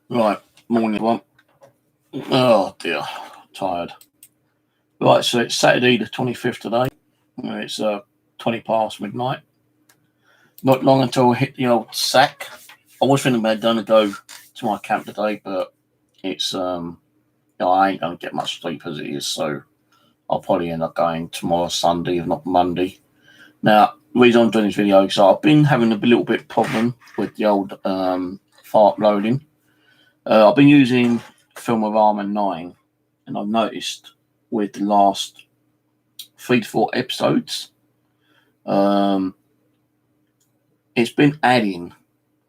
Right, morning everyone. Oh dear, tired. Right, so it's Saturday the 25th today. It's 20 past midnight. Not long until I hit the old sack. I was thinking about going to go to my camp today, but it's I ain't gonna get much sleep as it is, so I'll probably end up going tomorrow, Sunday, if not Monday. Now, the reason I'm doing this video is I've been having a little bit problem with the old file uploading. I've been using Film of Armor 9, and I've noticed with the last 3 to 4 episodes, it's been adding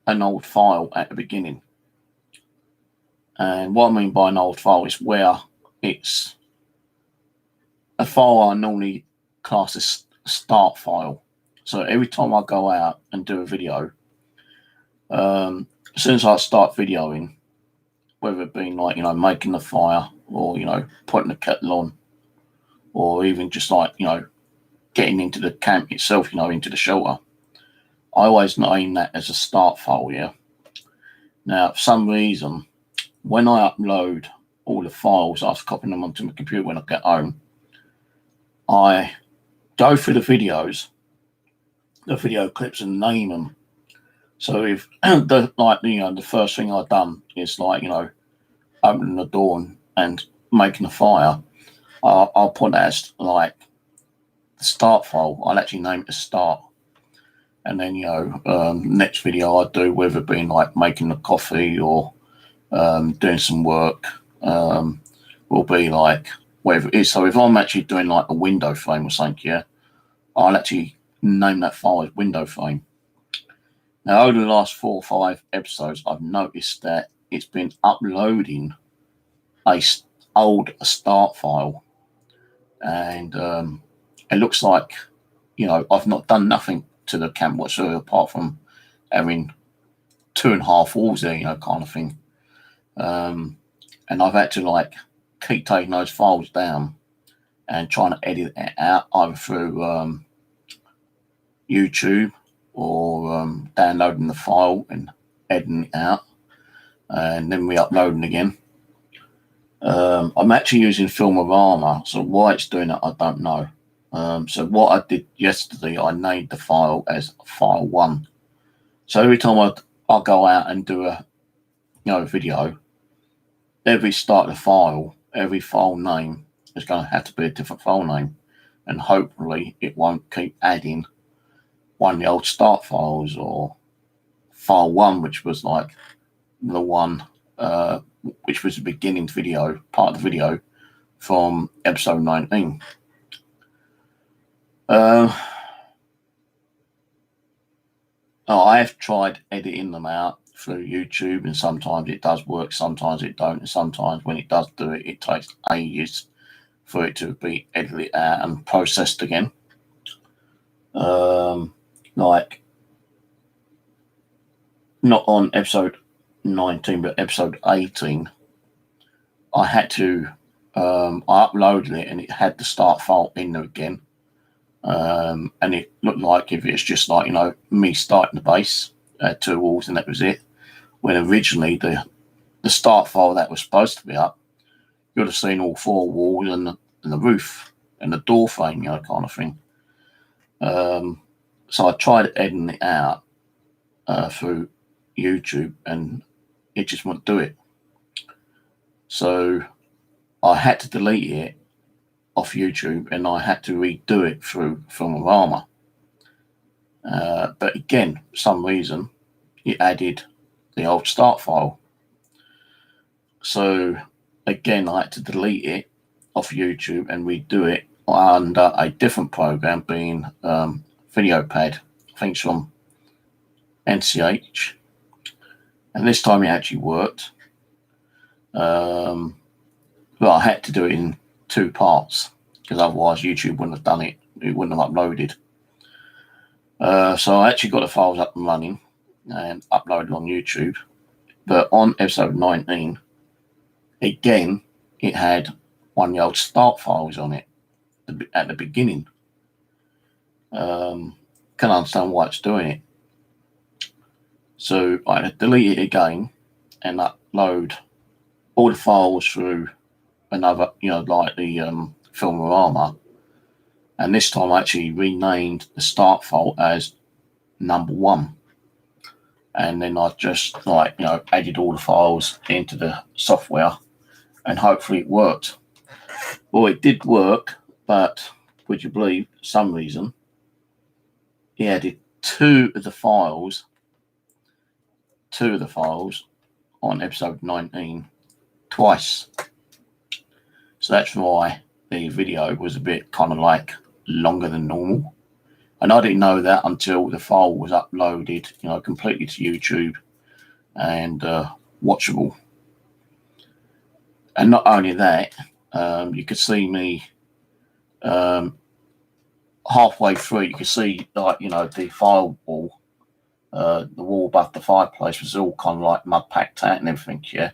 an old file at the beginning. And what I mean by an old file is where it's a file I normally class as a start file. So every time I go out and do a video, as soon as I start videoing, whether it be like, making the fire or, putting the kettle on, or even just like, getting into the camp itself, into the shelter, I always name that as a start file, yeah? Now, for some reason, when I upload all the files after copying them onto my computer when I get home, I go through the videos, the video clips, and name them. So if the first thing I've done is opening the door and making a fire, I'll put that as like the start file. I'll actually name it as start. And then, next video I do, whether it being like making the coffee or doing some work, will be like whatever it is. So if I'm actually doing like a window frame or something, yeah, I'll actually name that file as window frame. Now, over the last 4 or 5 episodes, I've noticed that it's been uploading a start file, and it looks like, I've not done nothing to the camp whatsoever apart from having 2.5 walls there, kind of thing. And I've had to keep taking those files down and trying to edit it out either through YouTube or downloading the file and editing it out and then re-uploading again. I'm actually using Film of Armor, so why it's doing it I don't know. So what I did yesterday, I named the file as file 1. So every time I go out and do a video, every start of the file, every file name is going to have to be a different file name, and hopefully it won't keep adding one of the old start files or file 1, which was like the one which was the beginning video, part of the video from episode 19. I have tried editing them out through YouTube, and sometimes it does work, sometimes it don't, and sometimes when it does do it, it takes ages for it to be edited out and processed again. Like not on episode 19, but episode 18, I had to I uploaded it and it had the start file in there again. And it looked like if it's just like, me starting the base, 2 walls, and that was it. When originally the start file that was supposed to be up, you'd have seen all 4 walls and the roof and the door frame, kind of thing. So I tried editing it out through YouTube, and it just wouldn't do it. So I had to delete it off YouTube, and I had to redo it through Film of Armor. But again, for some reason, it added the old start file. So again, I had to delete it off YouTube and redo it under a different program, being VideoPad. I think it's from NCH. And this time it actually worked. But I had to do it in 2 parts, because otherwise YouTube wouldn't have done it. It wouldn't have uploaded. So I actually got the files up and running and uploaded on YouTube. But on episode 19, again, it had one of the old start files on it at the beginning. Can't understand why it's doing it. So I had to delete it again and upload all the files through another, like the Filmorama. And this time I actually renamed the start file as number 1. And then I just added all the files into the software, and hopefully it worked. Well, it did work, but would you believe, for some reason, he added two of the files on episode 19 twice. So that's why the video was a bit kind of like longer than normal. And I didn't know that until the file was uploaded, completely to YouTube and watchable. And not only that, you could see me halfway through. You could see the file wall, the wall above the fireplace was all kind of like mud packed out and everything. Yeah,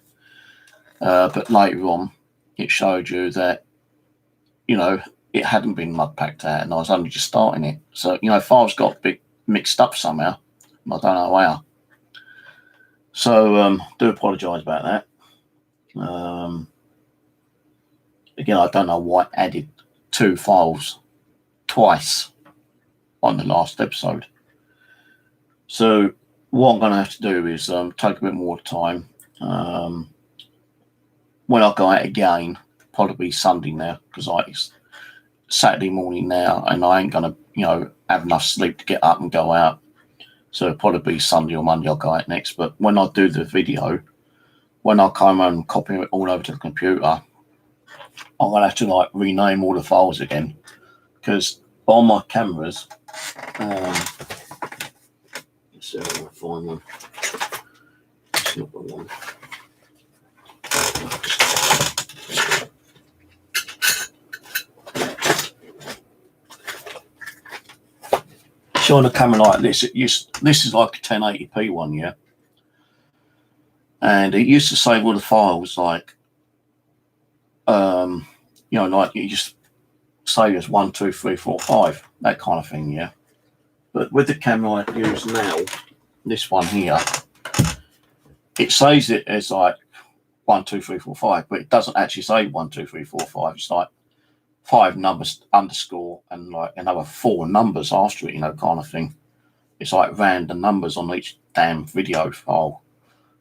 but later on, it showed you that it hadn't been mud packed out, and I was only just starting it. So files got a bit mixed up somehow. I don't know how. So do apologise about that. Again, I don't know why I added 2 files twice on the last episode. So what I'm going to have to do is take a bit more time. When I go out again, probably Sunday now, because it's Saturday morning now, and I ain't going to, have enough sleep to get up and go out. So it'll probably be Sunday or Monday I'll go out next. But when I do the video, when I come home and copy it all over to the computer, I'm going to have to rename all the files again, because on my cameras, let's see if I can find one. It's not the one. So on a camera like this, this is like a 1080p one, yeah. And it used to save all the files like you just save as 1, 2, 3, 4, 5, that kind of thing, yeah. But with the camera I use now, this one here, it saves it as like 1, 2, 3, 4, 5, but it doesn't actually say 1, 2, 3, 4, 5. It's like 5 numbers underscore and like another 4 numbers after it, kind of thing. It's like random numbers on each damn video file.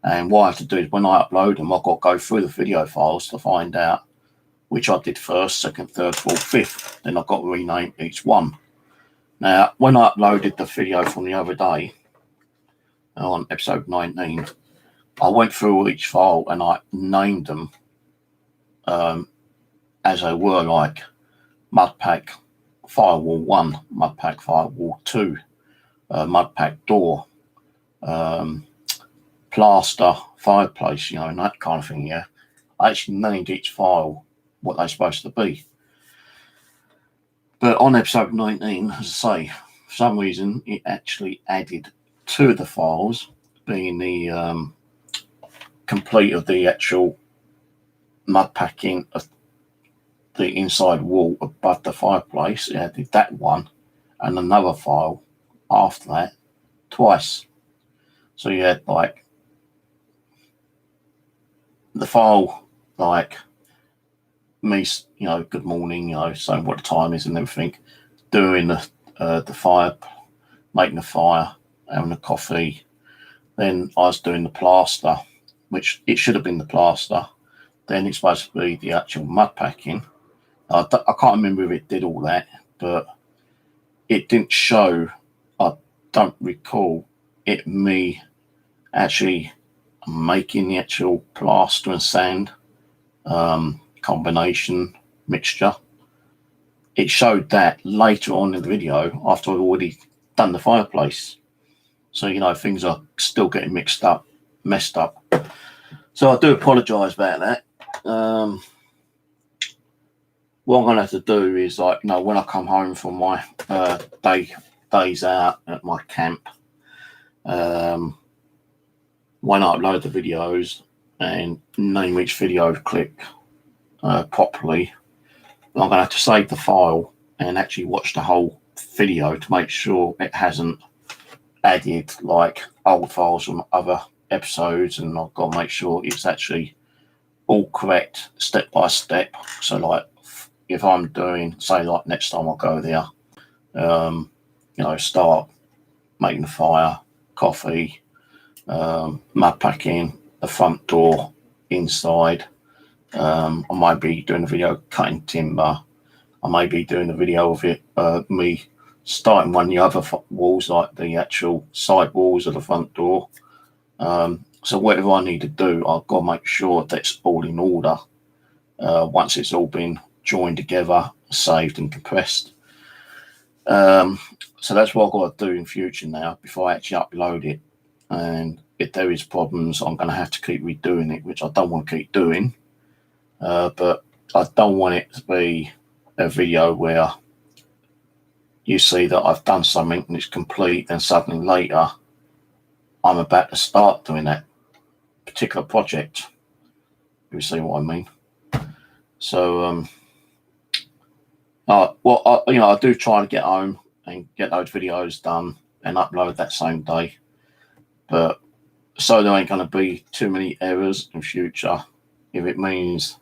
And what I have to do is when I upload them, I've got to go through the video files to find out which I did first, second, third, fourth, fifth. Then I've got to rename each one. Now, when I uploaded the video from the other day on episode 19, I went through each file and I named them as they were, like Mudpack Firewall 1, Mudpack Firewall 2, Mudpack Door, Plaster Fireplace, and that kind of thing, yeah. I actually named each file what they're supposed to be. But on episode 19, as I say, for some reason, it actually added 2 of the files, being the complete of the actual mud packing of the inside wall above the fireplace. It added that one and another file after that twice. So you had like the file like me, good morning, saying what the time is and everything, doing the fire, making the fire, having a coffee. Then I was doing the plaster, which it should have been the plaster. Then it's supposed to be the actual mud packing. I can't remember if it did all that, but it didn't show. I don't recall it me actually making the actual plaster and sand combination mixture. It showed that later on in the video after I'd already done the fireplace. So, things are still getting messed up. So I do apologise about that. What I'm going to have to do is, when I come home from my days out at my camp, when I upload the videos and name each video clip properly, I'm going to have to save the file and actually watch the whole video to make sure it hasn't added like old files from other episodes, and I've got to make sure it's actually all correct step by step. So like if I'm doing, say like next time I go there, start making the fire, coffee, mud packing, the front door, inside. I might be doing a video cutting timber. I may be doing a video of it, me starting one of the other walls, like the actual side walls of the front door. So whatever I need to do, I've got to make sure that's all in order. Once it's all been joined together, saved and compressed. So that's what I've got to do in future now before I actually upload it. And if there is problems, I'm going to have to keep redoing it, which I don't want to keep doing. But I don't want it to be a video where you see that I've done something and it's complete, and suddenly later I'm about to start doing that particular project. You see what I mean? So, I do try to get home and get those videos done and upload that same day. But so there ain't going to be too many errors in future. If it means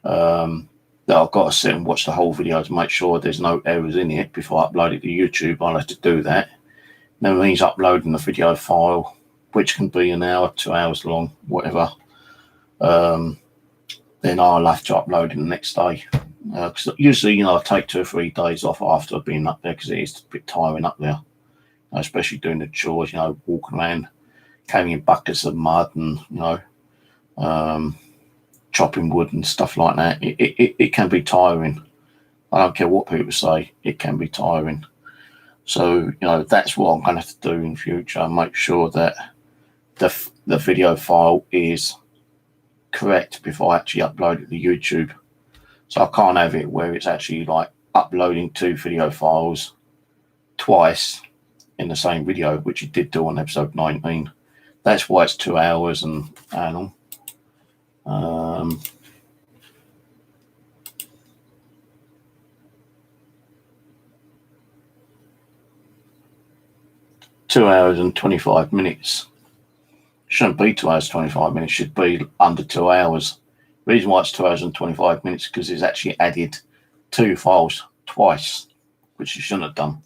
that I've got to sit and watch the whole video to make sure there's no errors in it before I upload it to YouTube, I'll have to do that. Then it means uploading the video file, which can be an hour, 2 hours long, whatever. Then I'll have to upload it the next day. Because usually, I take 2 or 3 days off after I've been up there, because it is a bit tiring up there, especially doing the chores, walking around, carrying buckets of mud and, chopping wood and stuff like that. It can be tiring. I don't care what people say, it can be tiring. So, that's what I'm going to have to do in future. Make sure that the video file is correct before I actually upload it to YouTube. So I can't have it where it's actually like uploading 2 video files twice in the same video, which you did do on episode 19. That's why it's 2 hours and on. 2 hours and 25 minutes. Shouldn't be 2 hours 25 minutes, should be under 2 hours. The reason why it's 2 hours and 25 minutes because it's actually added 2 files twice, which you shouldn't have done.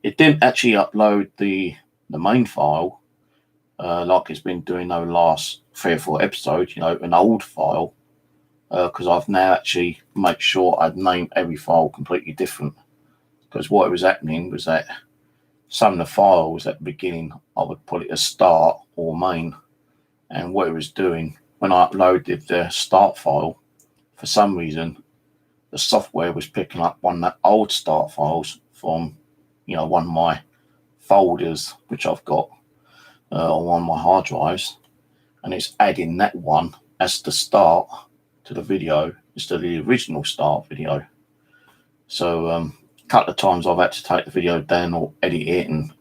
It didn't actually upload the main file like it's been doing over the last 3 or 4 episodes, an old file, because I've now actually made sure I'd named every file completely different. Because what was happening was that some of the files at the beginning, I would put it as start or main. And what it was doing, when I uploaded the start file, for some reason, the software was picking up one of the old start files from, one of my folders, which I've got on one of my hard drives. And it's adding that one as the start to the video instead of the original start video. So, a couple of times I've had to take the video down or edit it and,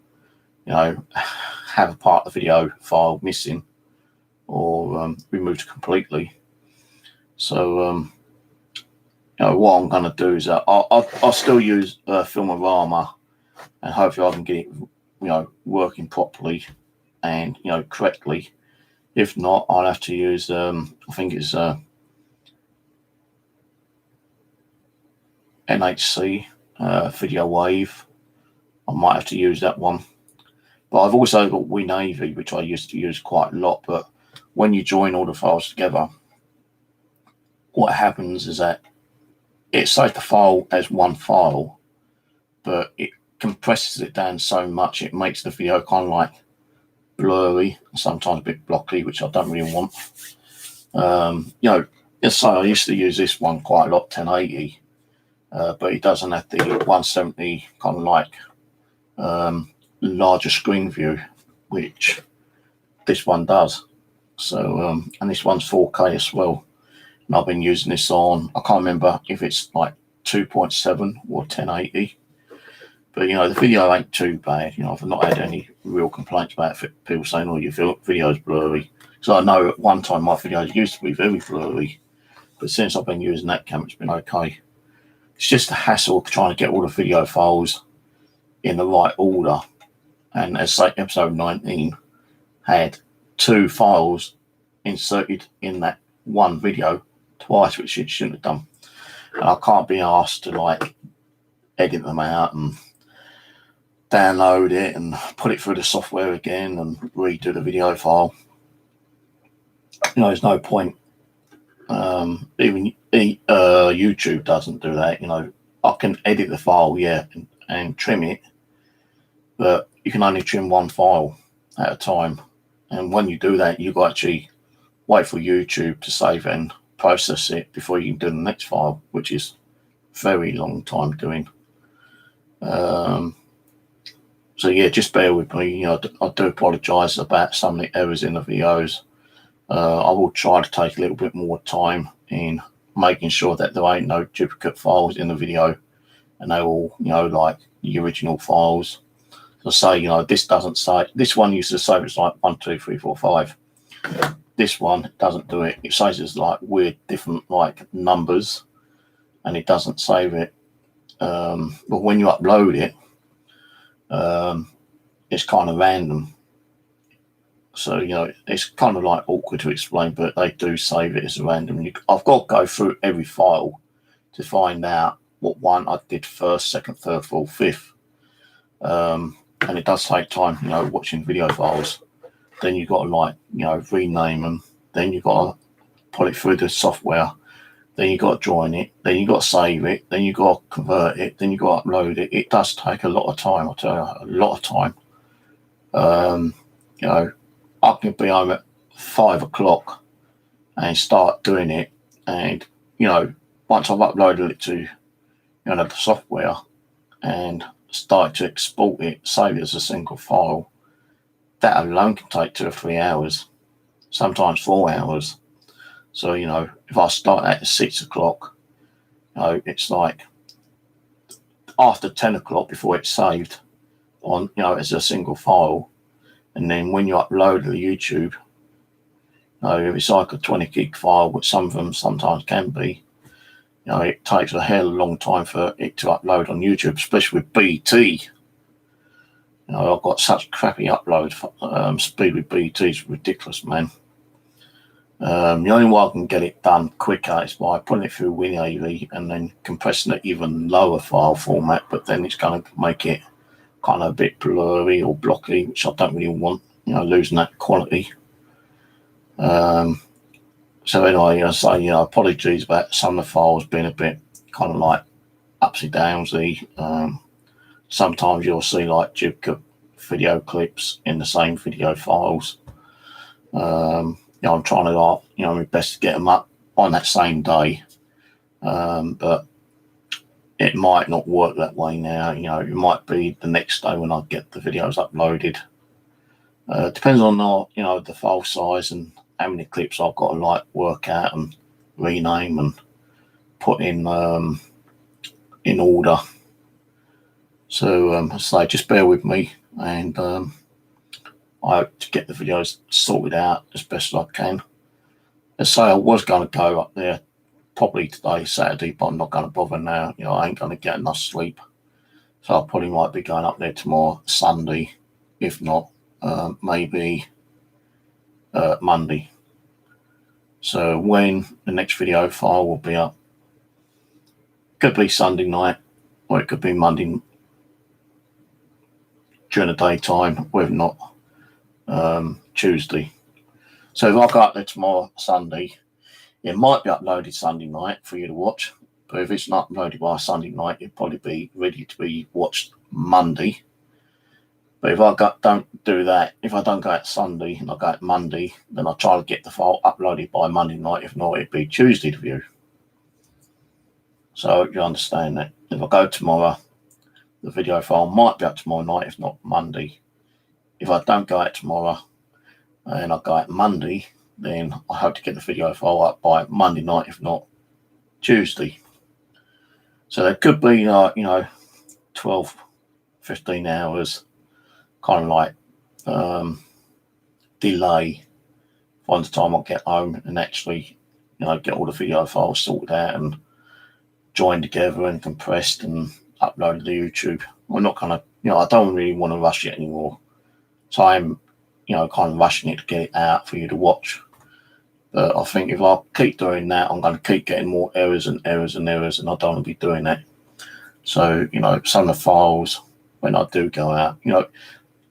have a part of the video file missing or removed completely. So, what I'm going to do is I'll still use Filmorama, and hopefully I can get it, working properly and, correctly. If not, I'll have to use, I think it's NHC. Video Wave. I might have to use that one. But I've also got WinAV, which I used to use quite a lot. But when you join all the files together, what happens is that it saves the file as one file, but it compresses it down so much it makes the video kind of like blurry, sometimes a bit blocky, which I don't really want. So I used to use this one quite a lot, 1080. But it doesn't have the 170 kind of like larger screen view, which this one does. So, and this one's 4K as well. And I've been using this on, I can't remember if it's like 2.7 or 1080. But, the video ain't too bad. I've not had any real complaints about it. People saying, oh, your video's blurry. So I know at one time my videos used to be very blurry. But since I've been using that camera, it's been okay. It's just a hassle trying to get all the video files in the right order. And as say episode 19 had 2 files inserted in that one video twice, which it shouldn't have done. And I can't be asked to like edit them out and download it and put it through the software again and redo the video file. There's no point. Even YouTube doesn't do that. I can edit the file, yeah, and trim it, but you can only trim one file at a time. And when you do that, you've got to actually wait for YouTube to save and process it before you can do the next file, which is very long time doing. So yeah, just bear with me. I do apologise about some of the errors in the videos. I will try to take a little bit more time in making sure that there ain't no duplicate files in the video, and they're all, like the original files. So say, this doesn't say, this one used to say it's like 1, 2, 3, 4, 5. This one doesn't do it. It says it's like weird, different like numbers, and it doesn't save it. But when you upload it, it's kind of random. So, it's kind of like awkward to explain, but they do save it as random. I've got to go through every file to find out what one I did first, second, third, fourth, fifth. And it does take time, watching video files. Then you've got to rename them. Then you've got to put it through the software. Then you've got to join it. Then you've got to save it. Then you've got to convert it. Then you've got to upload it. It does take a lot of time, I'll tell you, a lot of time. I can be home at 5 o'clock and start doing it. And, once I've uploaded it to, the software and start to export it, save it as a single file, that alone can take 2 or 3 hours, sometimes 4 hours. So, if I start at 6 o'clock, it's like after 10 o'clock before it's saved on, as a single file. And then when you upload to YouTube, if it's like a 20 gig file, which some of them sometimes can be, it takes a hell of a long time for it to upload on YouTube, especially with BT. I've got such crappy upload speed with BT, it's ridiculous, man. The only way I can get it done quicker is by putting it through WinAV and then compressing it even lower file format, but then it's going to make it kind of a bit blurry or blocky, which I don't really want, losing that quality. So anyway, I say, apologies about some of the files being a bit kind of like upsy downsy. Sometimes you'll see like duplicate video clips in the same video files. I'm trying to, my best to get them up on that same day, but it might not work that way now. It might be the next day when I get the videos uploaded. Depends on the file size and how many clips I've got to work out and rename and put in order. So just bear with me, and I hope to get the videos sorted out as best as I can. As I say, I was going to go up there probably today, Saturday, but I'm not going to bother now. I ain't going to get enough sleep. So I probably might be going up there tomorrow, Sunday, if not, maybe Monday. So when the next video file will be up, could be Sunday night, or it could be Monday during the daytime, whether or not Tuesday. So if I go up there tomorrow, Sunday, it might be uploaded Sunday night for you to watch, but if it's not uploaded by Sunday night, it'll probably be ready to be watched Monday. But if I don't do that, if I don't go out Sunday and I go out Monday, then I'll try to get the file uploaded by Monday night. If not, it'd be Tuesday to view. So I hope you understand that. If I go tomorrow, the video file might be up tomorrow night, if not Monday. If I don't go out tomorrow and I go out Monday, then I hope to get the video file up by Monday night, if not Tuesday. So there could be 12, 15 hours kind of like delay by the time I get home and actually get all the video files sorted out and joined together and compressed and uploaded to YouTube. I'm not gonna I don't really want to rush it anymore. So I'm you know, kind of rushing it to get it out for you to watch. But I think if I keep doing that, I'm going to keep getting more errors and errors and errors, and I don't want to be doing that. So, you know, some of the files, when I do go out, you know,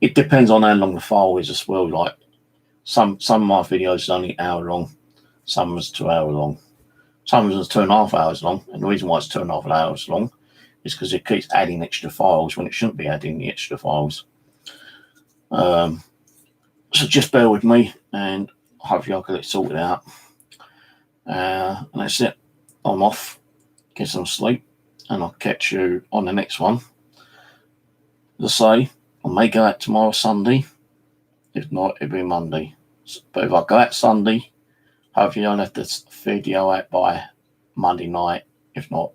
it depends on how long the file is as well. Like some of my videos are only an hour long, some is 2 hours long, some is 2.5 hours long. And the reason why it's 2.5 hours long is because it keeps adding extra files when it shouldn't be adding the extra files. So just bear with me, and hopefully I'll get it sorted out. And that's it. I'm off. Get some sleep, and I'll catch you on the next one. As I say, I may go out tomorrow, Sunday. If not, it'll be Monday. But if I go out Sunday, hopefully I'll have this video out by Monday night. If not,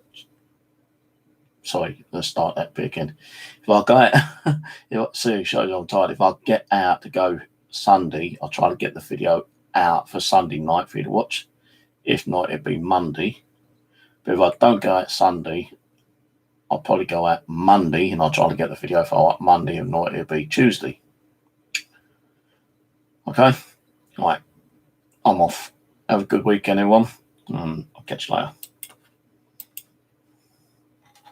sorry, let's start that bit again. If I go out, seriously, shows I'm tired. If I get out to go Sunday, I'll try to get the video out for Sunday night for you to watch. If not, it'll be Monday. But if I don't go out Sunday, I'll probably go out Monday, and I'll try to get the video file up Monday. If not, it'll be Tuesday. Okay? All right. I'm off. Have a good weekend, everyone. I'll catch you later.